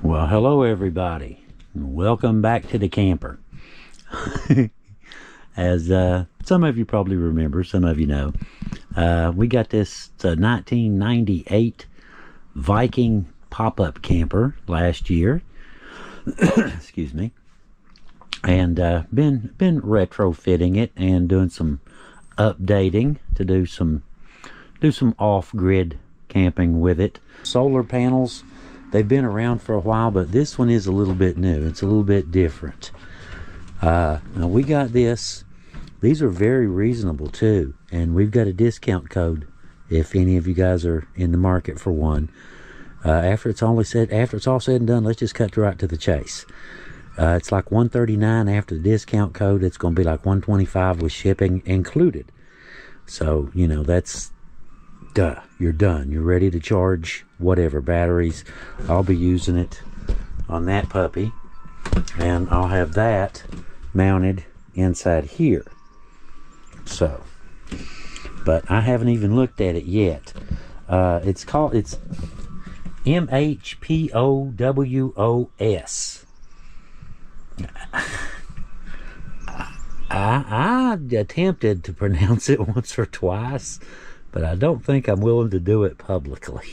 Well, hello everybody. Welcome back to the camper. As some of you probably remember, some of you know, we got this 1998 Viking pop-up camper last year. Excuse me. And been retrofitting it and doing some updating to do some off-grid camping with it. Solar panels, they've been around for a while, but this one is a little bit new. It's a little bit different. Now we got this. These are very reasonable too, and we've got a discount code if any of you guys are in the market for one. After it's all said and done, let's just cut right to the chase. It's like $139 after the discount code. It's going to be like $125 with shipping included. So, you know, that's you're done. You're ready to charge whatever batteries. I'll be using it on that puppy, and I'll have that mounted inside here. So, but I haven't even looked at it yet. It's MHPOWOS. I attempted to pronounce it once or twice, but I don't think I'm willing to do it publicly.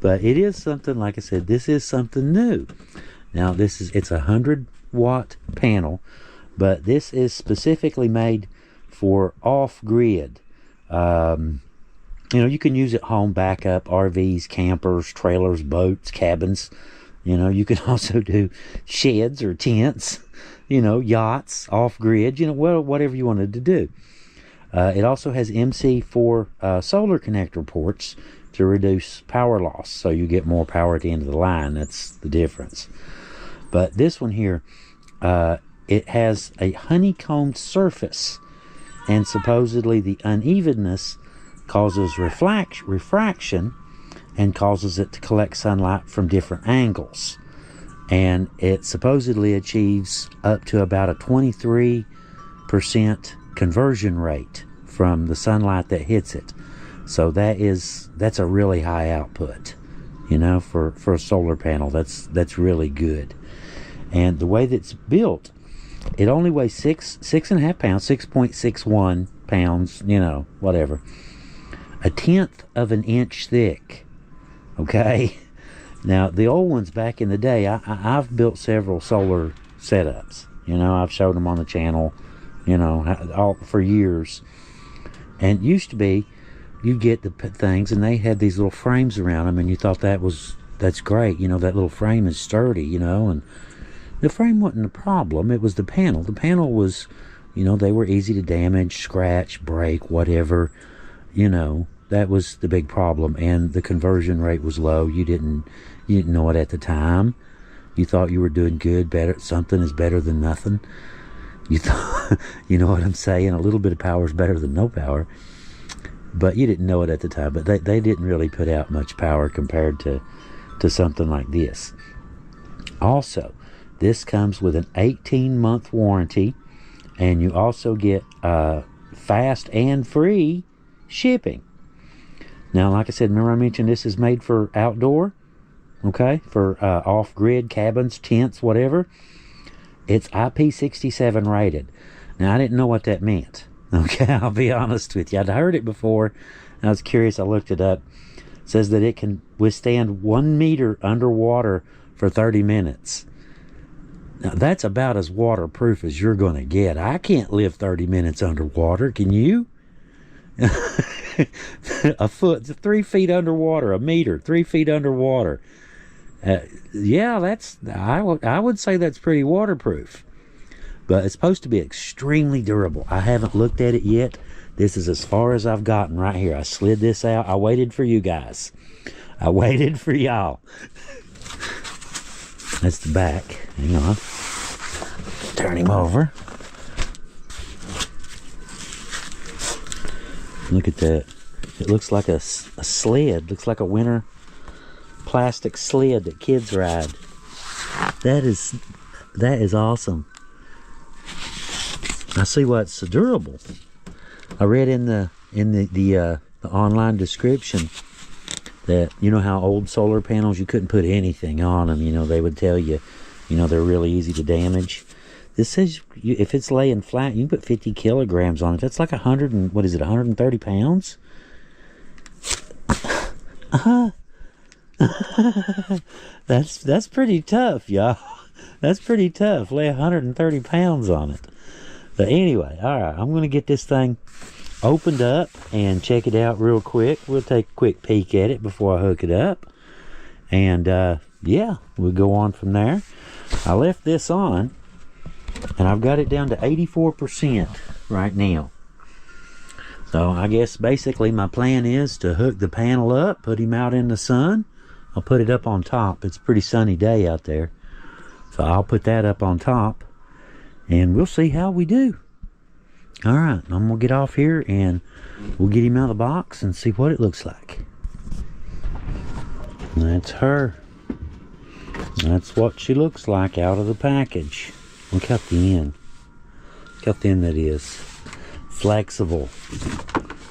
But it is something, like I said, this is something new. Now it's a 100-watt panel, but this is specifically made for off-grid. You know, you can use it home backup, RVs, campers, trailers, boats, cabins. You know, you can also do sheds or tents, you know, yachts, off-grid, you know, well, whatever you wanted to do. It also has MC4 solar connector ports to reduce power loss, so you get more power at the end of the line. That's the difference. But this one here, it has a honeycombed surface, and supposedly the unevenness causes refraction and causes it to collect sunlight from different angles. And it supposedly achieves up to about a 23% conversion rate from the sunlight that hits it. So that's a really high output, you know, for a solar panel. That's really good. And the way that it's built, it only weighs 6.5 pounds, 6.61 pounds, you know, whatever. 1/10 of an inch thick. Okay. Now the old ones back in the day, I've built several solar setups. You know, I've showed them on the channel, you know, all for years. And it used to be, you get the things and they had these little frames around them, and you thought that's great. You know, that little frame is sturdy, you know, and the frame wasn't a problem. It was the panel. The panel was, you know, they were easy to damage, scratch, break, whatever, you know. That was the big problem, and the conversion rate was low. You didn't know it at the time. You thought you were doing good, better. Something is better than nothing. You thought, you know what I'm saying? A little bit of power is better than no power. But you didn't know it at the time. But they didn't really put out much power compared to something like this. Also, this comes with an 18-month warranty, and you also get fast and free shipping. Now, like I said, remember I mentioned this is made for outdoor, okay, for off-grid cabins, tents, whatever. It's IP67 rated. Now, I didn't know what that meant, okay, I'll be honest with you. I'd heard it before, and I was curious. I looked it up. It says that it can withstand 1 meter underwater for 30 minutes. Now, that's about as waterproof as you're going to get. I can't live 30 minutes underwater, can you? A foot, 3 feet underwater, a meter, 3 feet underwater. Yeah, I would say that's pretty waterproof. But it's supposed to be extremely durable. I haven't looked at it yet. This is as far as I've gotten right here. I slid this out. I waited for you guys. I waited for y'all. That's the back. Hang on. Turn him over. Look at that. It looks like a sled. Looks like a winter plastic sled that kids ride. That is awesome. I see why it's so durable. I read in the online description that, you know how old solar panels, you couldn't put anything on them. You know, they would tell you, you know, they're really easy to damage. This says if it's laying flat, you can put 50 kilograms on it. That's like 100 and, what is it, 130 pounds? That's pretty tough, y'all. That's pretty tough. Lay 130 pounds on it. But anyway, all right, I'm going to get this thing opened up and check it out real quick. We'll take a quick peek at it before I hook it up. And, yeah, we'll go on from there. I left this on, and I've got it down to 84% right now. So I guess basically my plan is to hook the panel up, put him out in the sun. I'll put it up on top. It's a pretty sunny day out there. So I'll put that up on top, and we'll see how we do. All right, I'm going to get off here, and we'll get him out of the box and see what it looks like. That's her. That's what she looks like out of the package. Look how thin. Look how thin that is. Flexible.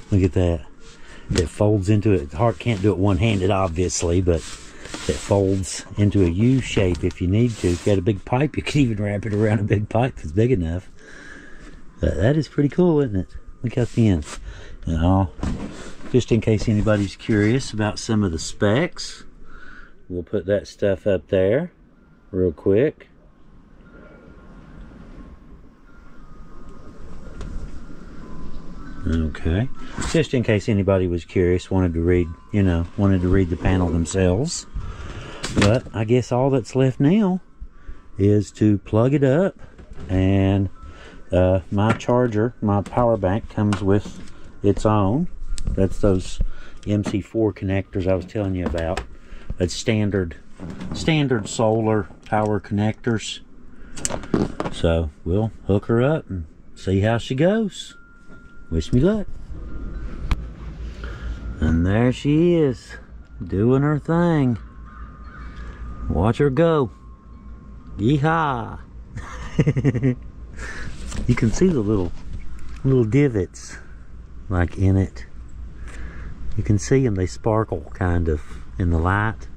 Look at that. It folds into it. The heart can't do it one-handed, obviously, but it folds into a U shape if you need to. If you had a big pipe, you could even wrap it around a big pipe if it's big enough. But that is pretty cool, isn't it? Look how thin. And just in case anybody's curious about some of the specs, we'll put that stuff up there real quick. Okay, just in case anybody was curious, wanted to read the panel themselves. But I guess all that's left now is to plug it up, and my charger, my power bank comes with its own. That's those MC4 connectors I was telling you about. That's standard solar power connectors. So we'll hook her up and see how she goes. Wish me luck. And there she is, doing her thing. Watch her go. Yeehaw! You can see the little divots like in it. You can see them, they sparkle kind of in the light.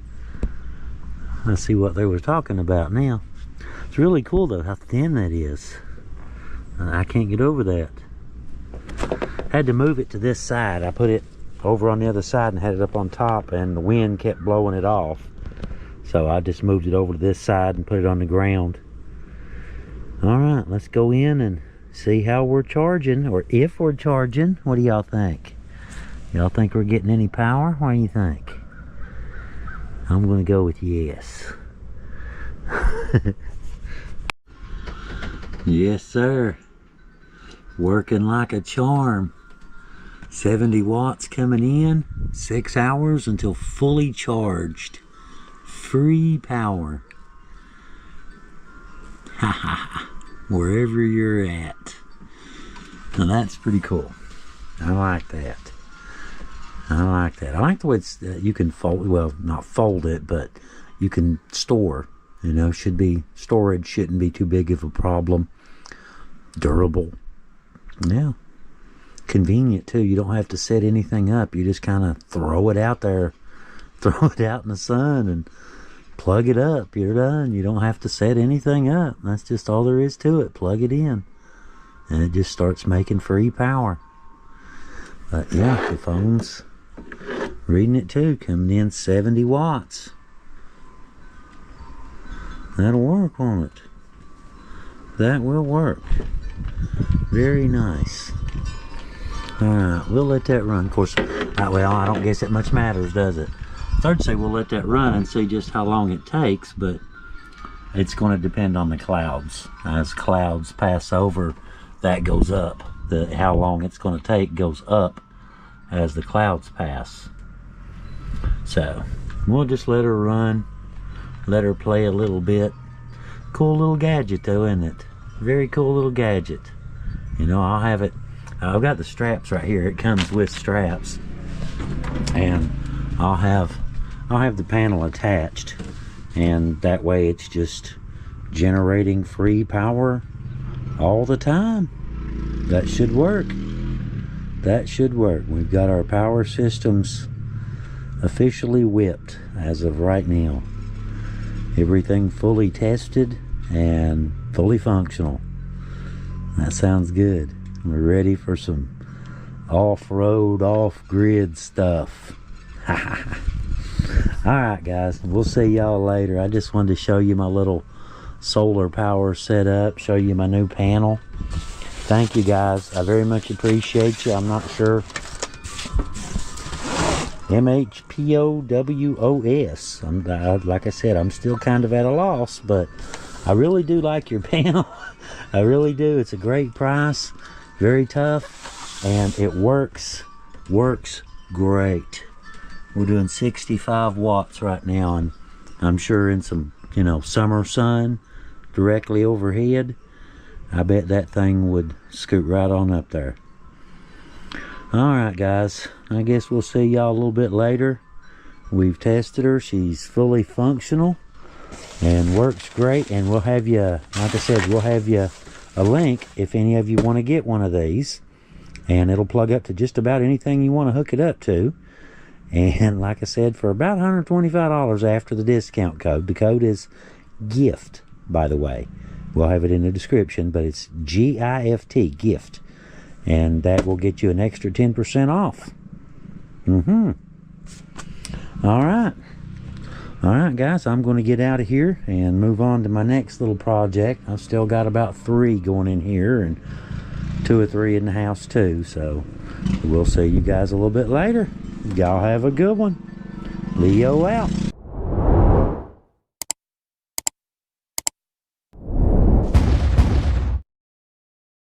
I see what they were talking about now. It's really cool though how thin that is. I can't get over that. Had to move it to this side. I put it over on the other side and had it up on top, and the wind kept blowing it off. So I just moved it over to this side and put it on the ground. All right, let's go in and see how we're charging, or if we're charging. What do y'all think? Y'all think we're getting any power? What do you think? I'm going to go with yes. Yes, sir. Working like a charm. 70 watts coming in, 6 hours until fully charged. Free power. Ha ha ha. Wherever you're at. Now that's pretty cool. I like that. I like that. I like the way it's, you can fold, well, not fold it, but you can store. You know, storage shouldn't be too big of a problem. Durable. Yeah. Convenient too. You don't have to set anything up. You just kind of throw it out there. Throw it out in the sun and plug it up. You're done. You don't have to set anything up. That's just all there is to it. Plug it in. And it just starts making free power. But yeah, the phone's reading it too. Coming in 70 watts. That'll work, won't it? That will work. Very nice. Alright, we'll let that run. Of course, well, I don't guess it much matters, does it? I'd say we'll let that run and see just how long it takes, but it's going to depend on the clouds. As clouds pass over, that goes up. How long it's going to take goes up as the clouds pass. So, we'll just let her run, let her play a little bit. Cool little gadget though, isn't it? Very cool little gadget. You know, I'll have it, I've got the straps right here. It comes with straps. And I'll have the panel attached, and that way it's just generating free power all the time. That should work. That should work. We've got our power systems officially whipped as of right now. Everything fully tested and fully functional. That sounds good. We're ready for some off-road, off-grid stuff. Alright guys, we'll see y'all later. I just wanted to show you my little solar power setup, show you my new panel. Thank you guys, I very much appreciate you. I'm not sure. MHPOWOS. Like I said, I'm still kind of at a loss, but I really do like your panel. I really do. It's a great price, very tough, and it works great. We're doing 65 watts right now, and I'm sure in some, summer sun directly overhead, I bet that thing would scoot right on up there. Alright guys, I guess we'll see y'all a little bit later. We've tested her, she's fully functional and works great, and we'll have you, like I said, we'll have you a link if any of you want to get one of these, and it'll plug up to just about anything you want to hook it up to. And like I said, for about $125 after the discount code. The code is GIFT, by the way. We'll have it in the description, but it's GIFT, GIFT. And that will get you an extra 10% off. Alright. Alright guys, I'm going to get out of here and move on to my next little project. I've still got about 3 going in here and 2 or 3 in the house too. So we'll see you guys a little bit later. Y'all have a good one. Leo out.